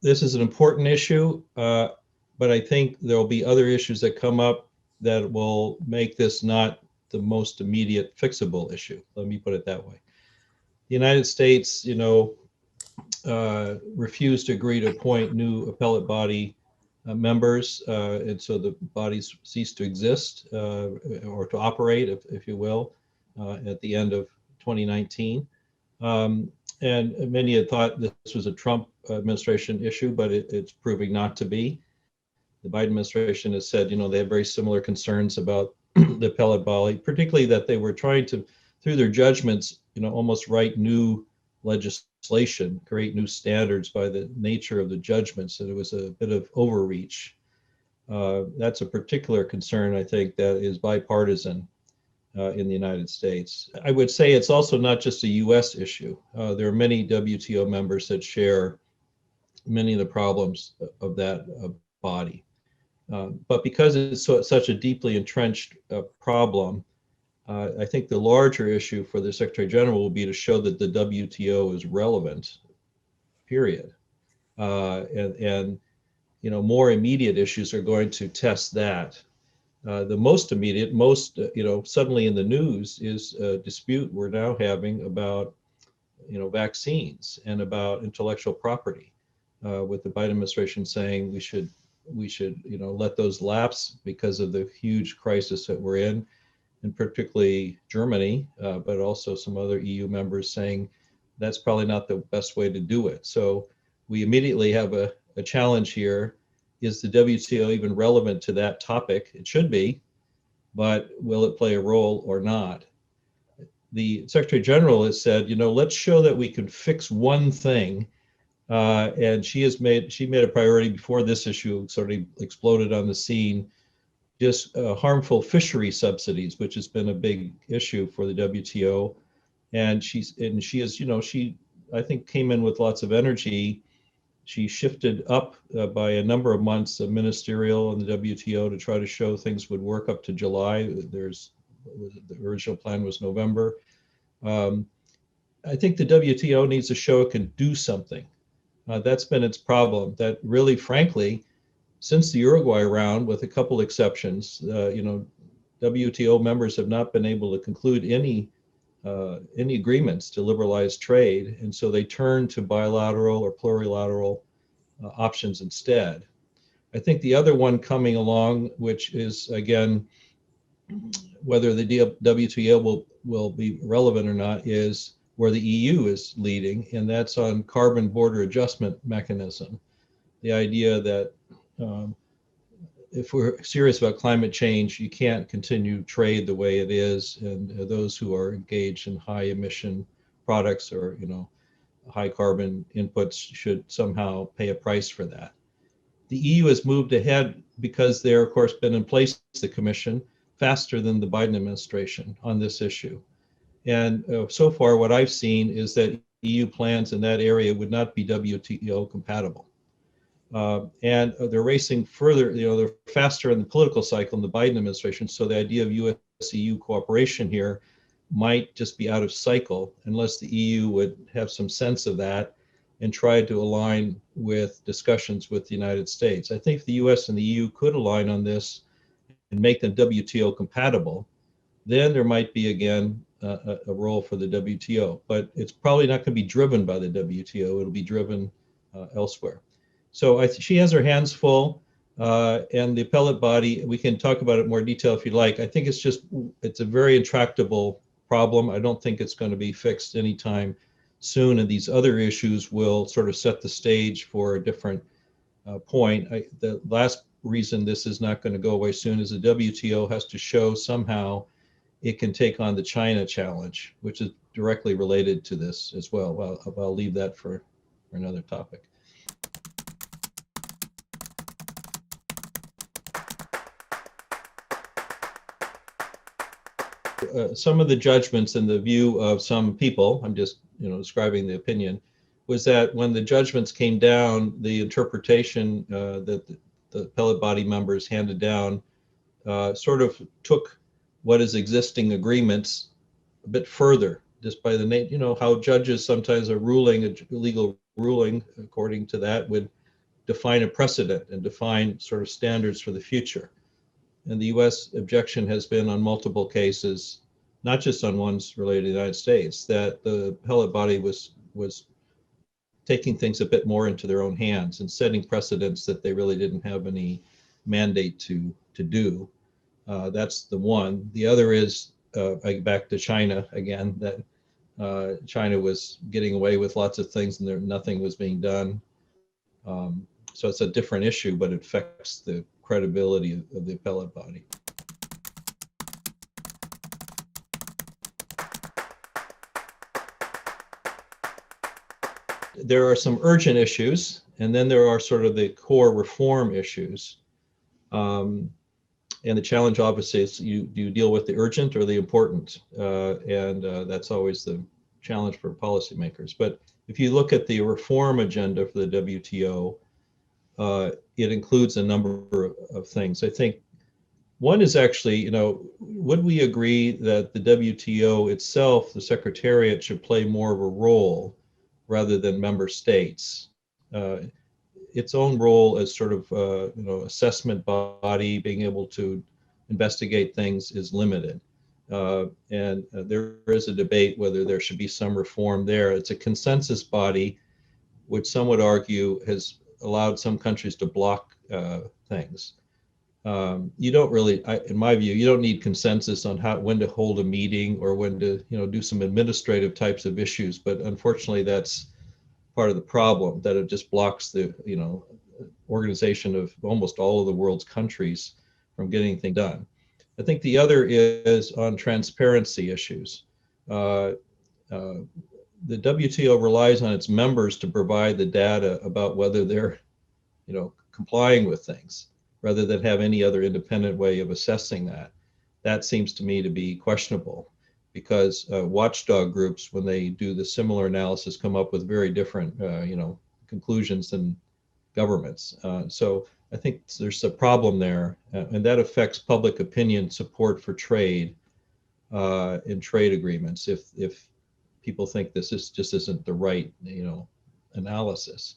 this is an important issue, but I think there will be other issues that come up that will make this not the most immediate fixable issue. Let me put it that way. The United States, refused to agree to appoint new appellate body members, and so the bodies ceased to exist or to operate, if you will, at the end of 2019. And many had thought this was a Trump administration issue, but it's proving not to be. The Biden administration has said, they have very similar concerns about the appellate body, particularly that they were trying to, through their judgments, almost write new legislation, create new standards by the nature of the judgments, and it was a bit of overreach. That's a particular concern, I think, that is bipartisan in the United States. I would say it's also not just a US issue. There are many WTO members that share many of the problems of that body. But because it's such a deeply entrenched problem, I think the larger issue for the Secretary General will be to show that the WTO is relevant, period. And more immediate issues are going to test that. The most immediate, suddenly in the news is a dispute we're now having about, vaccines and about intellectual property, with the Biden administration saying we should, let those lapse because of the huge crisis that we're in, and particularly Germany, but also some other EU members saying that's probably not the best way to do it. So we immediately have a challenge here. Is the WTO even relevant to that topic? It should be, but will it play a role or not? The Secretary General has said, let's show that we can fix one thing. And she made a priority before this issue sort of exploded on the scene, just harmful fishery subsidies, which has been a big issue for the WTO. And she I think came in with lots of energy. She shifted up by a number of months of ministerial in the WTO to try to show things would work up to July. The original plan was November. I think the WTO needs to show it can do something. That's been its problem, that really, frankly, since the Uruguay round, with a couple exceptions, WTO members have not been able to conclude any agreements to liberalize trade, and so they turn to bilateral or plurilateral options instead. I think the other one coming along, which is, again, whether the WTO will be relevant or not, is where the EU is leading, and that's on carbon border adjustment mechanism. The idea that if we're serious about climate change, you can't continue trade the way it is, and those who are engaged in high emission products or high carbon inputs should somehow pay a price for that. The EU has moved ahead because they're, of course, been in place, the Commission, faster than the Biden administration on this issue. And so far, what I've seen is that EU plans in that area would not be WTO compatible. And they're racing further, they're faster in the political cycle in the Biden administration. So the idea of US-EU cooperation here might just be out of cycle unless the EU would have some sense of that and try to align with discussions with the United States. I think if the US and the EU could align on this and make them WTO compatible, then there might be, again, a role for the WTO. But it's probably not going to be driven by the WTO. It'll be driven elsewhere. So she has her hands full, and the appellate body, we can talk about it in more detail if you like. I think it's a very intractable problem. I don't think it's going to be fixed anytime soon, and these other issues will sort of set the stage for a different point. The last reason this is not going to go away soon is the WTO has to show somehow it can take on the China challenge, which is directly related to this as well. Well, I'll leave that for another topic. Some of the judgments in the view of some people, I'm just describing the opinion, was that when the judgments came down, the interpretation that the appellate body members handed down sort of took what is existing agreements a bit further, just by the how judges sometimes are ruling, a legal ruling according to that would define a precedent and define sort of standards for the future. And the US objection has been on multiple cases, not just on ones related to the United States, that the appellate body was taking things a bit more into their own hands and setting precedents that they really didn't have any mandate to do. That's the one. The other is back to China again, that China was getting away with lots of things and nothing was being done. So it's a different issue, but it affects the credibility of the appellate body. There are some urgent issues, and then there are sort of the core reform issues. And the challenge obviously is do you deal with the urgent or the important? And that's always the challenge for policymakers. But if you look at the reform agenda for the WTO, it includes a number of things. I think one is actually, would we agree that the WTO itself, the Secretariat, should play more of a role rather than member states? Its own role as sort of, assessment body, being able to investigate things is limited. And there is a debate whether there should be some reform there. It's a consensus body, which some would argue has allowed some countries to block things. You don't really, in my view, you don't need consensus on when to hold a meeting or when to, do some administrative types of issues. But unfortunately, that's part of the problem, that it just blocks the, organization of almost all of the world's countries from getting anything done. I think the other is on transparency issues. The WTO relies on its members to provide the data about whether they're, complying with things, rather than have any other independent way of assessing that. That seems to me to be questionable, because watchdog groups, when they do the similar analysis, come up with very different, conclusions than governments. So I think there's a problem there, and that affects public opinion support for trade in trade agreements. If people think this just isn't the right, analysis.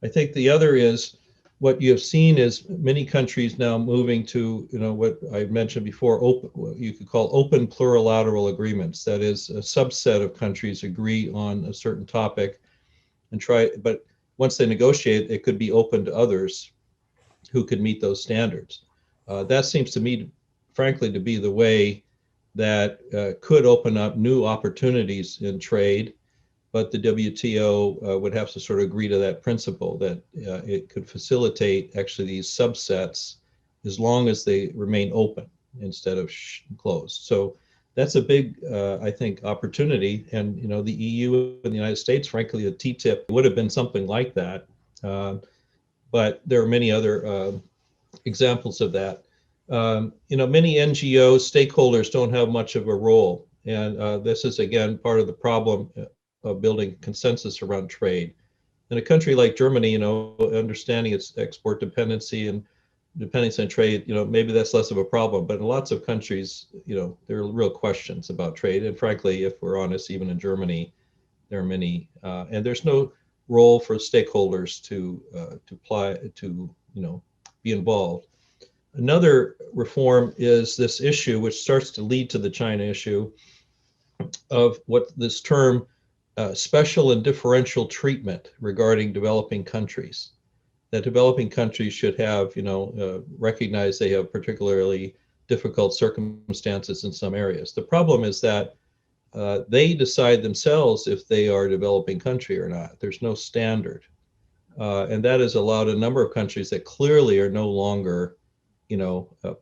I think the other is what you have seen is many countries now moving to, what I mentioned before, what you could call open plurilateral agreements. That is, a subset of countries agree on a certain topic and but once they negotiate, it could be open to others who could meet those standards. That seems to me, frankly, to be the way that could open up new opportunities in trade, but the WTO would have to sort of agree to that principle, that it could facilitate actually these subsets as long as they remain open instead of closed. So that's a big, I think, opportunity. And, the EU and the United States, frankly, a TTIP would have been something like that. But there are many other examples of that. Many NGOs, stakeholders don't have much of a role. And this is, again, part of the problem of building consensus around trade. In a country like Germany, understanding its export dependency and dependence on trade, maybe that's less of a problem. But in lots of countries, there are real questions about trade. And frankly, if we're honest, even in Germany, there are many, and there's no role for stakeholders to be involved. Another reform is this issue, which starts to lead to the China issue, of what this term special and differential treatment regarding developing countries. That developing countries should have, recognize they have particularly difficult circumstances in some areas. The problem is that they decide themselves if they are a developing country or not. There's no standard. And that has allowed a number of countries that clearly are no longer,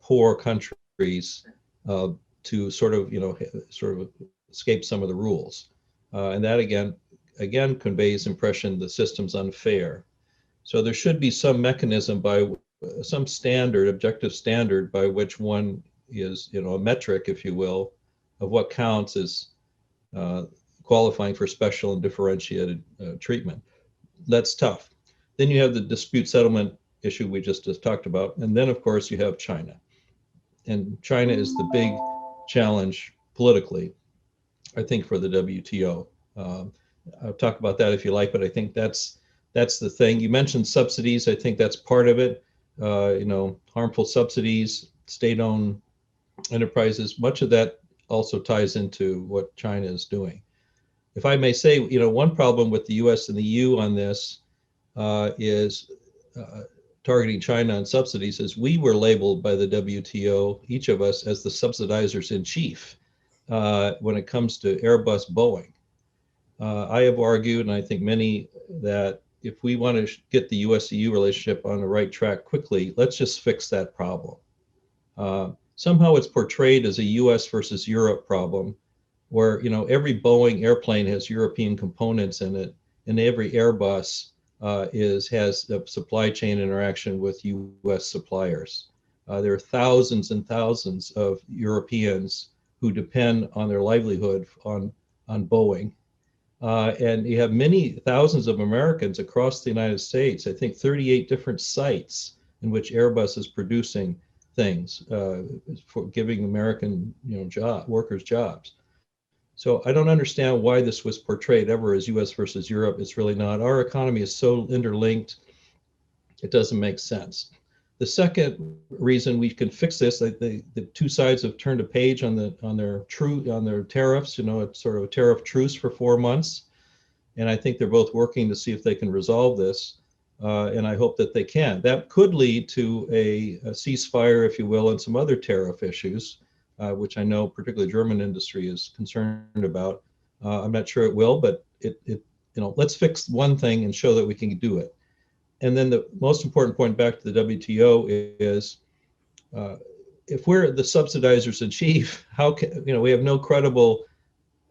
poor countries to sort of escape some of the rules. And that again conveys impression the system's unfair. So there should be some mechanism by some standard, objective standard, by which one is, a metric, if you will, of what counts as qualifying for special and differentiated treatment. That's tough. Then you have the dispute settlement issue we just talked about. And then, of course, you have China. And China is the big challenge politically, I think, for the WTO. I'll talk about that if you like, but I think that's that's the thing. You mentioned subsidies. I think that's part of it. Harmful subsidies, state-owned enterprises, much of that also ties into what China is doing. If I may say, one problem with the US and the EU on this is targeting China on subsidies is we were labeled by the WTO, each of us, as the subsidizers in chief when it comes to Airbus, Boeing. I have argued, and I think many, that if we want to get the US-EU relationship on the right track quickly, let's just fix that problem. Somehow it's portrayed as a US versus Europe problem, where every Boeing airplane has European components in it, and every Airbus has a supply chain interaction with US suppliers. There are thousands and thousands of Europeans who depend on their livelihood on Boeing. And you have many thousands of Americans across the United States, I think 38 different sites in which Airbus is producing things for giving American workers jobs. So I don't understand why this was portrayed ever as US versus Europe. It's really not. Our economy is so interlinked, it doesn't make sense. The second reason we can fix this, the two sides have turned a page on their tariffs. It's sort of a tariff truce for 4 months, and I think they're both working to see if they can resolve this, and I hope that they can. That could lead to a ceasefire, if you will, and some other tariff issues, which I know particularly German industry is concerned about. I'm not sure it will, but let's fix one thing and show that we can do it. And then the most important point back to the WTO is, if we're the subsidizers in chief, how can we have no credible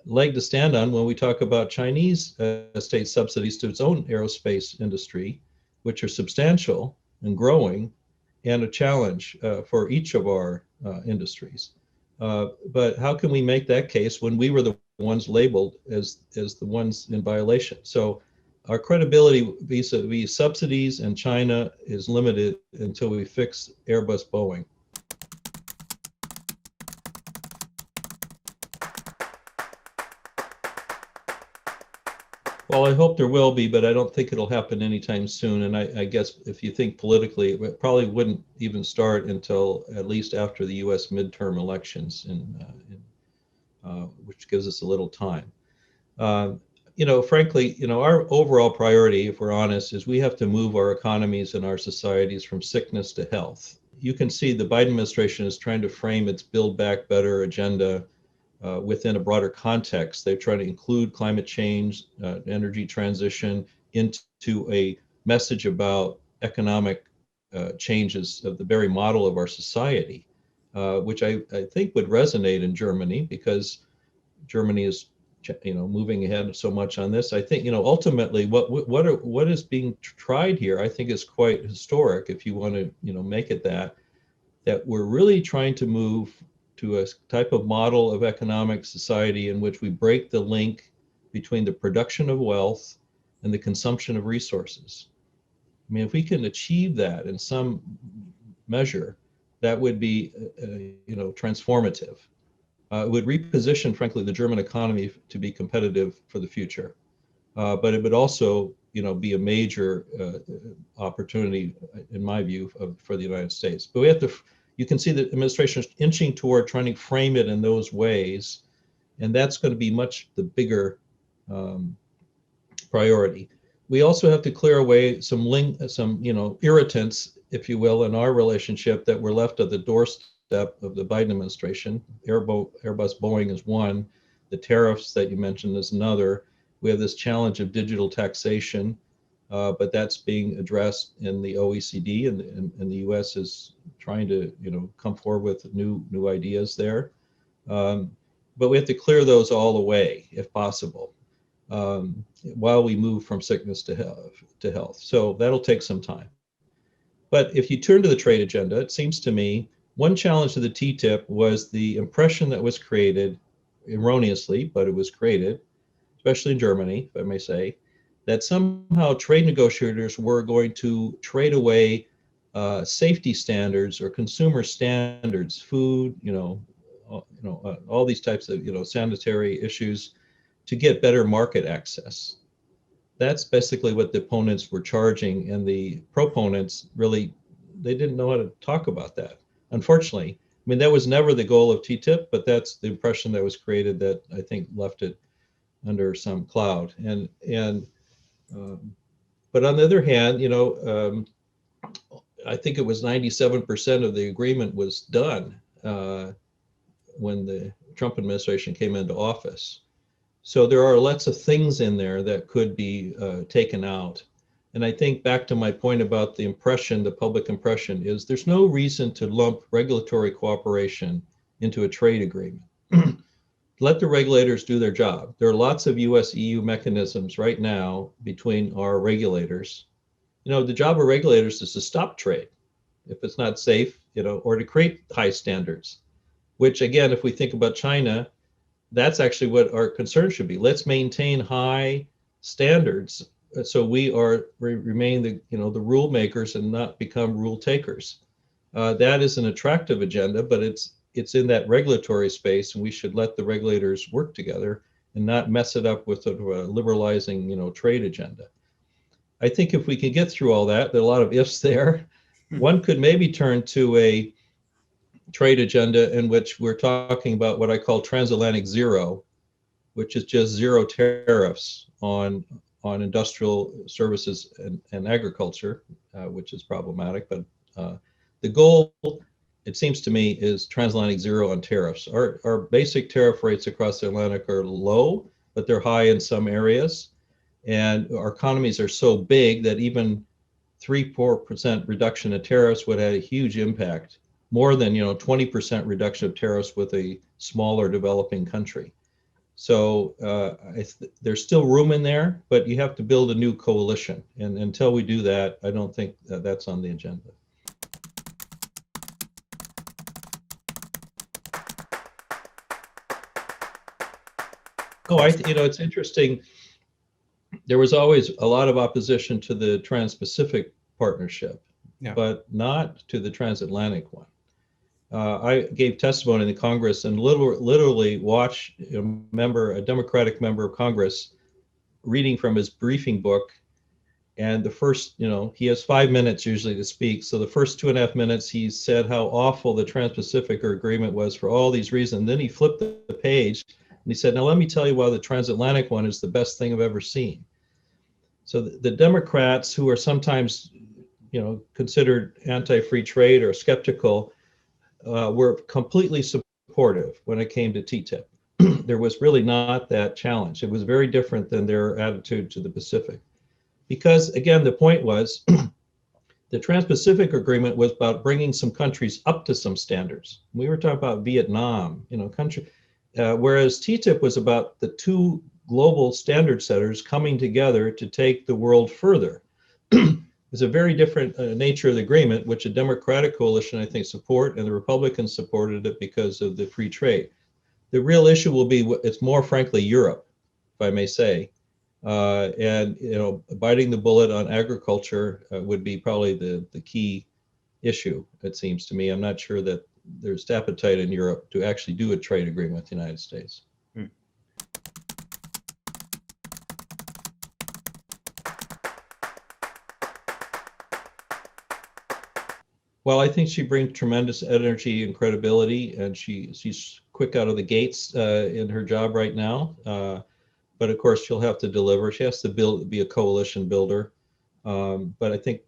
leg to stand on when we talk about Chinese state subsidies to its own aerospace industry, which are substantial and growing, and a challenge for each of our industries. But how can we make that case when we were the ones labeled as the ones in violation? So our credibility vis-a-vis subsidies and China is limited until we fix Airbus, Boeing. Well, I hope there will be, but I don't think it'll happen anytime soon. And I guess if you think politically, it probably wouldn't even start until at least after the US midterm elections, which gives us a little time. Frankly, our overall priority, if we're honest, is we have to move our economies and our societies from sickness to health. You can see the Biden administration is trying to frame its Build Back Better agenda within a broader context. They're trying to include climate change, energy transition into a message about economic changes of the very model of our society, which I think would resonate in Germany, because Germany is moving ahead so much on this. I think ultimately what is being tried here, I think, is quite historic. If you want to make it that we're really trying to move to a type of model of economic society in which we break the link between the production of wealth and the consumption of resources. I mean, if we can achieve that in some measure, that would be transformative. It would reposition, frankly, the German economy to be competitive for the future. But it would also, be a major opportunity, in my view, for the United States. But we have to, you can see the administration is inching toward trying to frame it in those ways, and that's going to be much the bigger priority. We also have to clear away some irritants, if you will, in our relationship that were left at the doorstep of the Biden administration. Airbus, Boeing is one. The tariffs that you mentioned is another. We have this challenge of digital taxation, but that's being addressed in the OECD, and the U.S. is trying to, come forward with new ideas there. But we have to clear those all away, if possible, while we move from sickness to health. So that'll take some time. But if you turn to the trade agenda, it seems to me one challenge to the TTIP was the impression that was created, erroneously, but it was created, especially in Germany, if I may say, that somehow trade negotiators were going to trade away safety standards or consumer standards, food, all these types of sanitary issues, to get better market access. That's basically what the opponents were charging, and the proponents really, they didn't know how to talk about that. Unfortunately, I mean, that was never the goal of TTIP, but that's the impression that was created that I think left it under some cloud. But on the other hand, I think it was 97% of the agreement was done when the Trump administration came into office. So there are lots of things in there that could be taken out. And I think back to my point about the impression, the public impression is there's no reason to lump regulatory cooperation into a trade agreement. Let the regulators do their job. There are lots of US EU mechanisms right now between our regulators. The job of regulators is to stop trade if it's not safe, or to create high standards, which again, if we think about China, that's actually what our concern should be. Let's maintain high standards so we remain the rule makers and not become rule takers. That is an attractive agenda, but it's in that regulatory space, and we should let the regulators work together and not mess it up with sort of a liberalizing trade agenda. I think if we can get through all that, there are a lot of ifs there. One could maybe turn to a trade agenda in which we're talking about what I call transatlantic zero, which is just zero tariffs on industrial services and agriculture, which is problematic. But the goal, it seems to me, is transatlantic zero on tariffs. Our basic tariff rates across the Atlantic are low, but they're high in some areas. And our economies are so big that even 3-4% reduction in tariffs would have a huge impact, more than 20% reduction of tariffs with a smaller developing country. So there's still room in there, but you have to build a new coalition. And until we do that, I don't think that's on the agenda. Oh, it's interesting. There was always a lot of opposition to the Trans-Pacific Partnership, but not to the transatlantic one. I gave testimony in the Congress and literally watched a Democratic member of Congress reading from his briefing book. And the first, he has 5 minutes usually to speak. So the first 2.5 minutes, he said how awful the Trans-Pacific Agreement was for all these reasons. And then he flipped the page and he said, now let me tell you why the transatlantic one is the best thing I've ever seen. So the Democrats, who are sometimes, considered anti-free trade or skeptical, were completely supportive when it came to TTIP. There was really not that challenge. It was very different than their attitude to the Pacific. Because again, the point was, the Trans-Pacific Agreement was about bringing some countries up to some standards. We were talking about Vietnam, whereas TTIP was about the two global standard setters coming together to take the world further. It's a very different nature of the agreement, which a Democratic coalition, I think, support, and the Republicans supported it because of the free trade. The real issue will be, it's more frankly Europe, if I may say. And biting the bullet on agriculture would be probably the key issue, it seems to me. I'm not sure that there's appetite in Europe to actually do a trade agreement with the United States. Well, I think she brings tremendous energy and credibility, and she's quick out of the gates in her job right now. But of course, she'll have to deliver. She has to be a coalition builder. But I think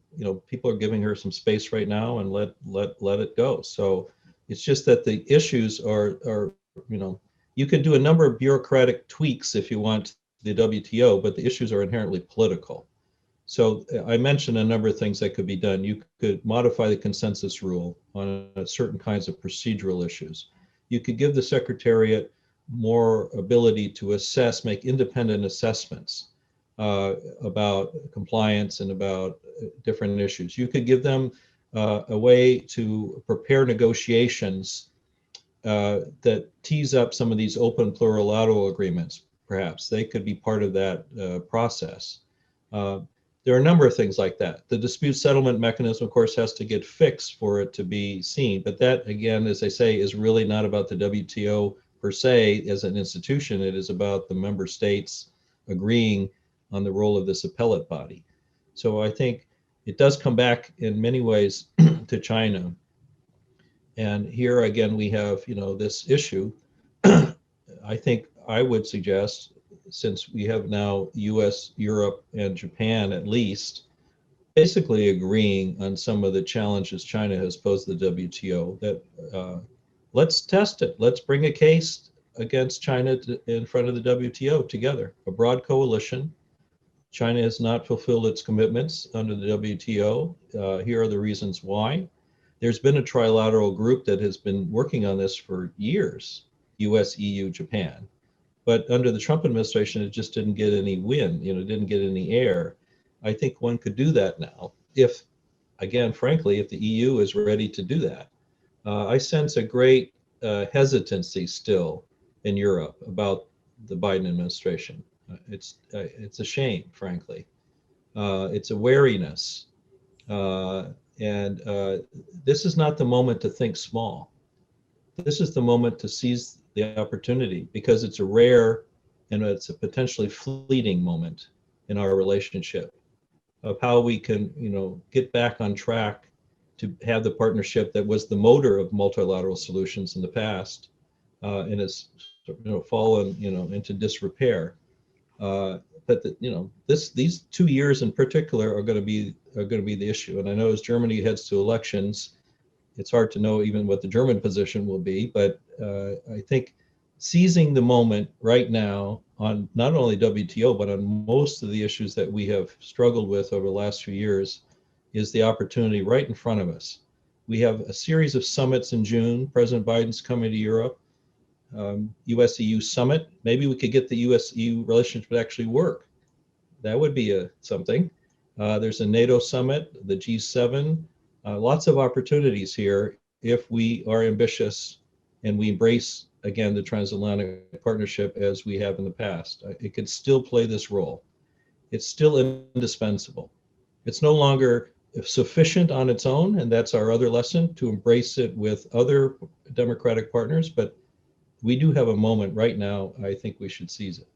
people are giving her some space right now, and let it go. So it's just that the issues are you can do a number of bureaucratic tweaks if you want the WTO, but the issues are inherently political. So I mentioned a number of things that could be done. You could modify the consensus rule on certain kinds of procedural issues. You could give the Secretariat more ability to make independent assessments about compliance and about different issues. You could give them a way to prepare negotiations that tease up some of these open plurilateral agreements, perhaps. They could be part of that process. There are a number of things like that. The dispute settlement mechanism, of course, has to get fixed for it to be seen. But that, again, as I say, is really not about the WTO per se as an institution. It is about the member states agreeing on the role of this appellate body. So I think it does come back in many ways to China. And here again, we have, this issue. I think I would suggest, since we have now US, Europe, and Japan at least, basically agreeing on some of the challenges China has posed to the WTO, that let's test it. Let's bring a case against China in front of the WTO together, a broad coalition. China has not fulfilled its commitments under the WTO. Here are the reasons why. There's been a trilateral group that has been working on this for years, US, EU, Japan. But under the Trump administration, it just didn't get any wind, didn't get any air. I think one could do that now if, again, frankly, if the EU is ready to do that. I sense a great hesitancy still in Europe about the Biden administration. It's a shame, frankly. It's a wariness. And this is not the moment to think small. This is the moment to seize the opportunity, because it's a rare and it's a potentially fleeting moment in our relationship of how we can, get back on track to have the partnership that was the motor of multilateral solutions in the past, and has, fallen, into disrepair. But these 2 years in particular are going to be the issue. And I know as Germany heads to elections, it's hard to know even what the German position will be. But I think seizing the moment right now on not only WTO, but on most of the issues that we have struggled with over the last few years is the opportunity right in front of us. We have a series of summits in June. President Biden's coming to Europe. US-EU summit. Maybe we could get the US-EU relationship to actually work. That would be something. There's a NATO summit, the G7. Lots of opportunities here if we are ambitious and we embrace, again, the transatlantic partnership as we have in the past. It could still play this role. It's still indispensable. It's no longer sufficient on its own, and that's our other lesson, to embrace it with other democratic partners, but we do have a moment right now. I think we should seize it.